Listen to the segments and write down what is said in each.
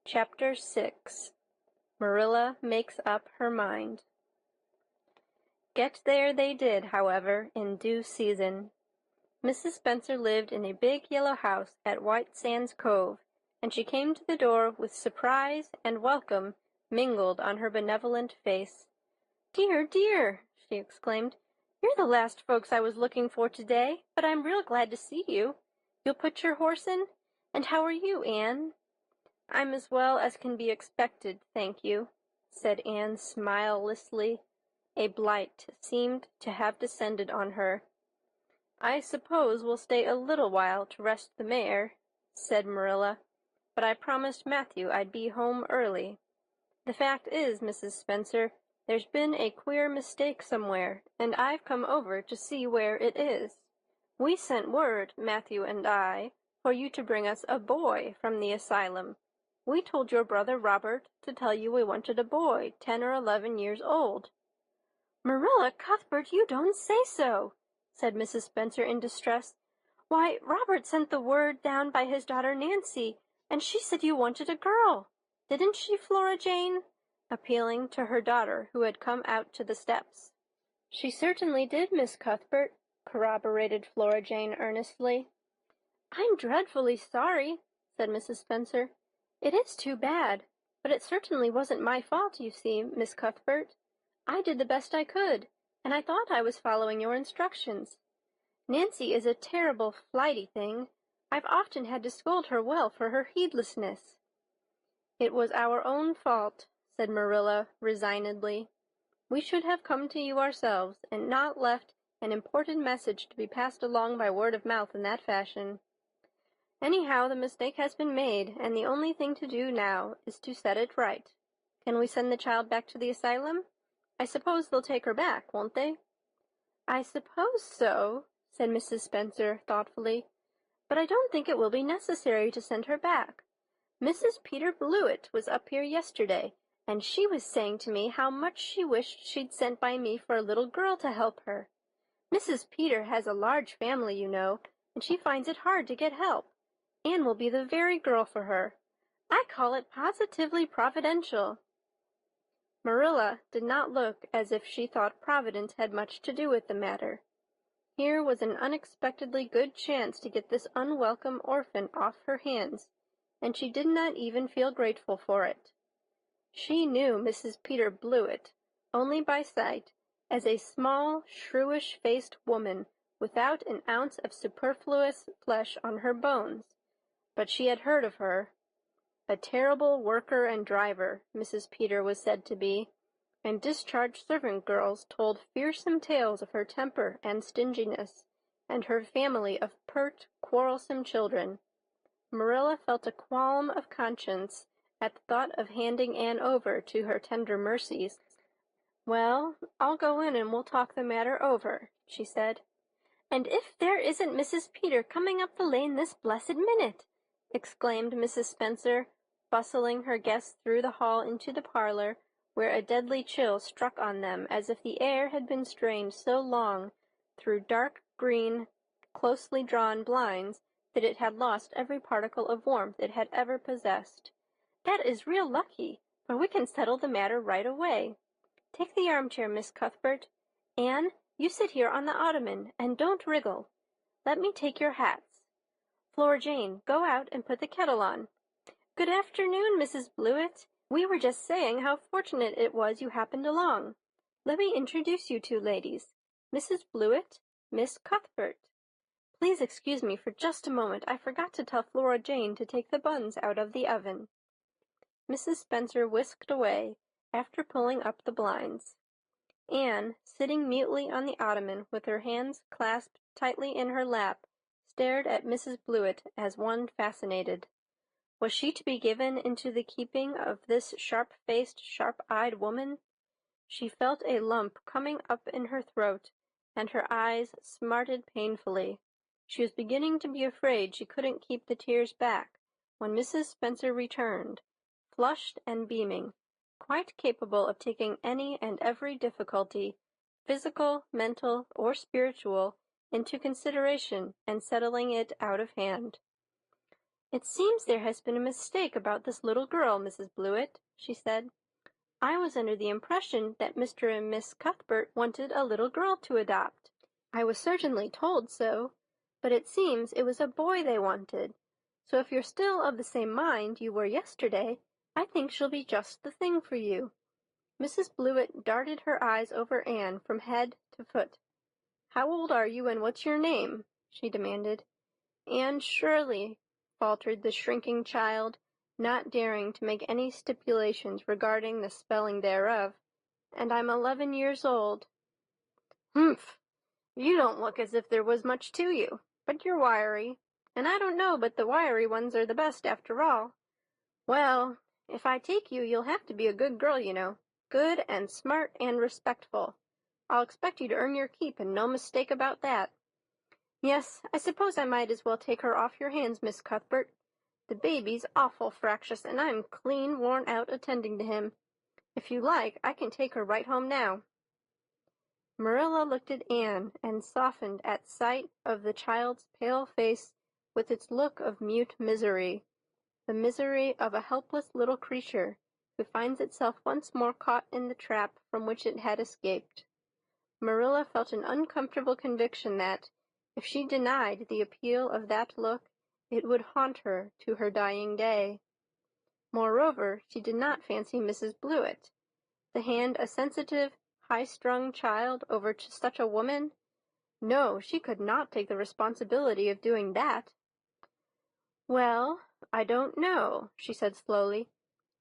Chapter 6. Marilla Makes Up Her Mind. Get there they did, however, in due season. Mrs. Spencer lived in a big yellow house at White Sands Cove, and she came to the door with surprise and welcome mingled on her benevolent face. "Dear, dear," she exclaimed, "you're the last folks I was looking for today, but I'm real glad to see you. You'll put your horse in? And how are you, Anne?" "I'm as well as can be expected, thank you," said Anne smilelessly. A blight seemed to have descended on her. "I suppose we'll stay a little while to rest the mare," said Marilla, "but I promised Matthew I'd be home early. The fact is, Mrs. Spencer, there's been a queer mistake somewhere, and I've come over to see where it is. We sent word, Matthew and I, for you to bring us a boy from the asylum. We told your brother Robert to tell you we wanted a boy 10 or 11 years old." "Marilla Cuthbert, you don't say so," said Mrs. Spencer in distress. "Why, Robert sent the word down by his daughter Nancy, and she said you wanted a girl. Didn't she, Flora Jane?" appealing to her daughter, who had come out to the steps. "She certainly did, Miss Cuthbert," corroborated Flora Jane earnestly. "I'm dreadfully sorry," said Mrs. Spencer. "It is too bad, but it certainly wasn't my fault, you see, Miss Cuthbert. I did the best I could, and I thought I was following your instructions. Nancy is a terrible flighty thing. I've often had to scold her well for her heedlessness." "It was our own fault," said Marilla resignedly. "We should have come to you ourselves and not left an important message to be passed along by word of mouth in that fashion. Anyhow, the mistake has been made, and the only thing to do now is to set it right. Can we send the child back to the asylum? I suppose they'll take her back, won't they?" "I suppose so," said Mrs. Spencer thoughtfully, "but I don't think it will be necessary to send her back. Mrs. Peter Blewett was up here yesterday, and she was saying to me how much she wished she'd sent by me for a little girl to help her. Mrs. Peter has a large family, you know, and she finds it hard to get help. Anne will be the very girl for her. I call it positively providential." Marilla did not look as if she thought Providence had much to do with the matter. Here was an unexpectedly good chance to get this unwelcome orphan off her hands, and she did not even feel grateful for it. She knew Mrs. Peter Blewett only by sight as a small, shrewish-faced woman without an ounce of superfluous flesh on her bones, but she had heard of her. A terrible worker and driver, Mrs. Peter was said to be, and discharged servant girls told fearsome tales of her temper and stinginess, and her family of pert, quarrelsome children. Marilla felt a qualm of conscience at the thought of handing Anne over to her tender mercies. "Well, I'll go in and we'll talk the matter over," she said. "And if there isn't Mrs. Peter coming up the lane this blessed minute!" exclaimed Mrs. Spencer, bustling her guests through the hall into the parlor, where a deadly chill struck on them as if the air had been strained so long through dark green, closely drawn blinds that it had lost every particle of warmth it had ever possessed. "That is real lucky, for we can settle the matter right away. Take the armchair, Miss Cuthbert. Anne, you sit here on the ottoman, and don't wriggle. Let me take your hats. Flora Jane, go out and put the kettle on. Good afternoon, Mrs. Blewett. We were just saying how fortunate it was you happened along. Let me introduce you two ladies. Mrs. Blewett, Miss Cuthbert. Please excuse me for just a moment. I forgot to tell Flora Jane to take the buns out of the oven." Mrs. Spencer whisked away, after pulling up the blinds. Anne, sitting mutely on the ottoman with her hands clasped tightly in her lap, stared at Mrs. Blewett as one fascinated. Was she to be given into the keeping of this sharp-faced, sharp-eyed woman? She felt a lump coming up in her throat, and her eyes smarted painfully. She was beginning to be afraid she couldn't keep the tears back when Mrs. Spencer returned, flushed and beaming, quite capable of taking any and every difficulty, physical, mental, or spiritual, into consideration and settling it out of hand. "It seems there has been a mistake about this little girl, Mrs. Blewett," she said. "I was under the impression that Mr. and Miss Cuthbert wanted a little girl to adopt. I was certainly told so, but it seems it was a boy they wanted. So if you're still of the same mind you were yesterday, I think she'll be just the thing for you." Mrs. Blewett darted her eyes over Anne from head to foot. "How old are you and what's your name?" she demanded. "Anne Shirley," faltered the shrinking child, not daring to make any stipulations regarding the spelling thereof, "and I'm 11 years old." "Humph! You don't look as if there was much to you, but you're wiry, and I don't know but the wiry ones are the best after all. Well, if I take you, you'll have to be a good girl, you know, good and smart and respectful. I'll expect you to earn your keep, and no mistake about that. Yes, I suppose I might as well take her off your hands, Miss Cuthbert. The baby's awful fractious, and I'm clean worn out attending to him. If you like, I can take her right home now." Marilla looked at Anne and softened at sight of the child's pale face with its look of mute misery, the misery of a helpless little creature who finds itself once more caught in the trap from which it had escaped. Marilla felt an uncomfortable conviction that, if she denied the appeal of that look, it would haunt her to her dying day. Moreover, she did not fancy Mrs. Blewett. To hand a sensitive, high-strung child over to such a woman? No, she could not take the responsibility of doing that. "Well, I don't know," she said slowly.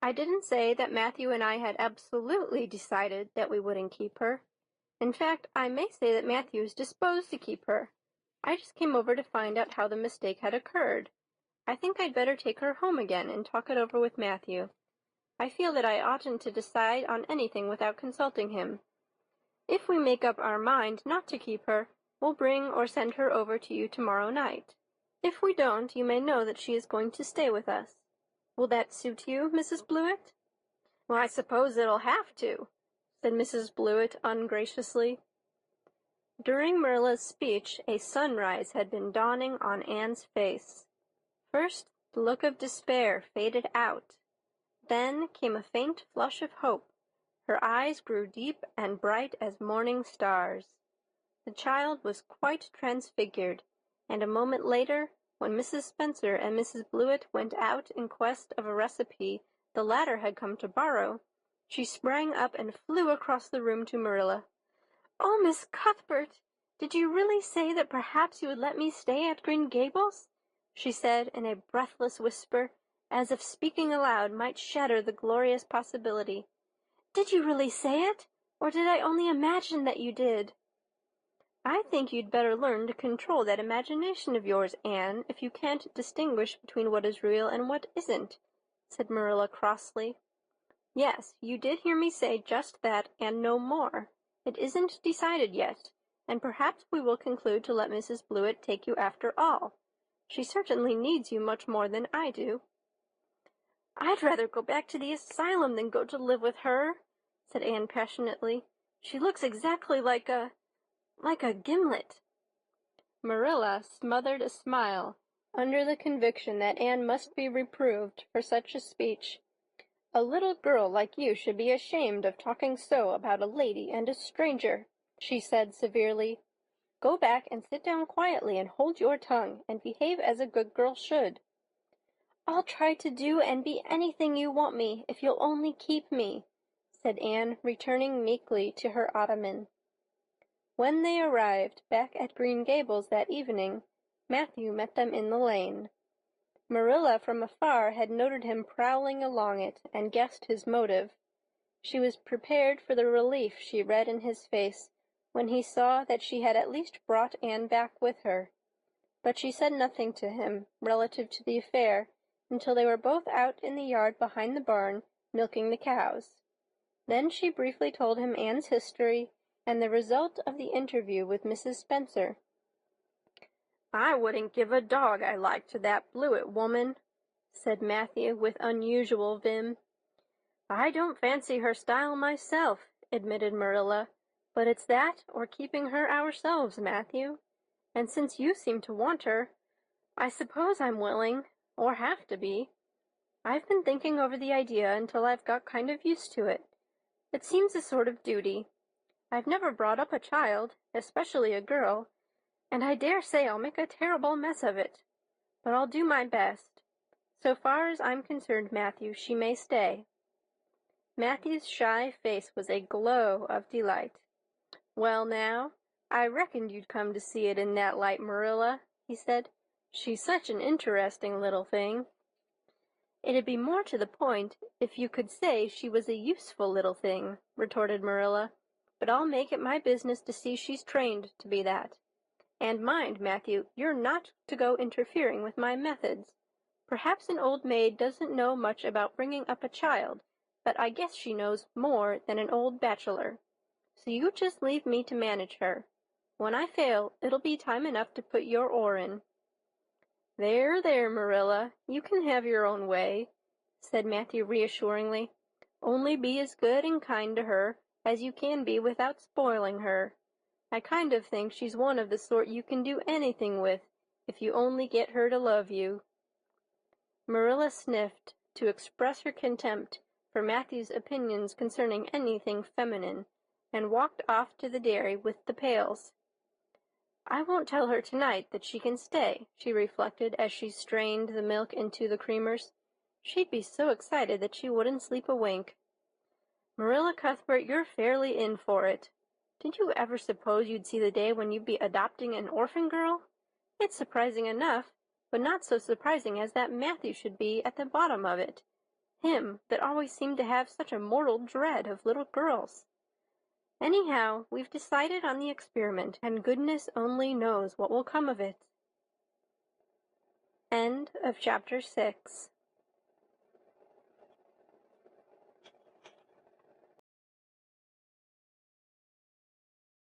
"I didn't say that Matthew and I had absolutely decided that we wouldn't keep her. In fact, I may say that Matthew is disposed to keep her. I just came over to find out how the mistake had occurred. I think I'd better take her home again and talk it over with Matthew. I feel that I oughtn't to decide on anything without consulting him. If we make up our mind not to keep her, we'll bring or send her over to you tomorrow night. If we don't, you may know that she is going to stay with us. Will that suit you, Mrs. Blewett?" "Well, I suppose it'll have to," said Mrs. Blewett ungraciously. During Marilla's speech, a sunrise had been dawning on Anne's face. First, the look of despair faded out. Then came a faint flush of hope. Her eyes grew deep and bright as morning stars. The child was quite transfigured, and a moment later, when Mrs. Spencer and Mrs. Blewett went out in quest of a recipe the latter had come to borrow, she sprang up and flew across the room to Marilla. "Oh, Miss Cuthbert, did you really say that perhaps you would let me stay at Green Gables?" she said in a breathless whisper, as if speaking aloud might shatter the glorious possibility. "Did you really say it, or did I only imagine that you did?" "I think you'd better learn to control that imagination of yours, Anne, if you can't distinguish between what is real and what isn't," said Marilla crossly. "Yes, you did hear me say just that and no more. It isn't decided yet, and perhaps we will conclude to let Mrs. Blewett take you after all. She certainly needs you much more than I do." "I'd rather go back to the asylum than go to live with her," said Anne passionately. "She looks exactly like a gimlet." Marilla smothered a smile under the conviction that Anne must be reproved for such a speech. "A little girl like you should be ashamed of talking so about a lady and a stranger," she said severely. "Go back and sit down quietly and hold your tongue and behave as a good girl should." "I'll try to do and be anything you want me if you'll only keep me," said Anne, returning meekly to her ottoman. When they arrived back at Green Gables that evening, Matthew met them in the lane. Marilla from afar had noted him prowling along it and guessed his motive. She was prepared for the relief she read in his face when he saw that she had at least brought Anne back with her. But she said nothing to him relative to the affair until they were both out in the yard behind the barn milking the cows. Then she briefly told him Anne's history and the result of the interview with Mrs. Spencer. "I wouldn't give a dog I liked to that Blewett woman," said Matthew with unusual vim. "I don't fancy her style myself," admitted Marilla, "but it's that or keeping her ourselves, Matthew. And since you seem to want her, I suppose I'm willing, or have to be. I've been thinking over the idea until I've got kind of used to it. It seems a sort of duty. I've never brought up a child, especially a girl, and I dare say I'll make a terrible mess of it. But I'll do my best. So far as I'm concerned, Matthew, she may stay." Matthew's shy face was a glow of delight. "Well, now, I reckoned you'd come to see it in that light, Marilla," he said. "She's such an interesting little thing." "It'd be more to the point if you could say she was a useful little thing," retorted Marilla. "But I'll make it my business to see she's trained to be that. And mind, Matthew, you're not to go interfering with my methods. Perhaps an old maid doesn't know much about bringing up a child, but I guess she knows more than an old bachelor. So you just leave me to manage her. When I fail, it'll be time enough to put your oar in." "There, there, Marilla, you can have your own way," said Matthew reassuringly. "Only be as good and kind to her as you can be without spoiling her. I kind of think she's one of the sort you can do anything with if you only get her to love you." Marilla sniffed to express her contempt for Matthew's opinions concerning anything feminine, and walked off to the dairy with the pails. "I won't tell her tonight that she can stay," she reflected as she strained the milk into the creamers. "She'd be so excited that she wouldn't sleep a wink. Marilla Cuthbert, you're fairly in for it. Did you ever suppose you'd see the day when you'd be adopting an orphan girl? It's surprising enough, but not so surprising as that Matthew should be at the bottom of it. Him that always seemed to have such a mortal dread of little girls. Anyhow, we've decided on the experiment, and goodness only knows what will come of it." End of chapter 6.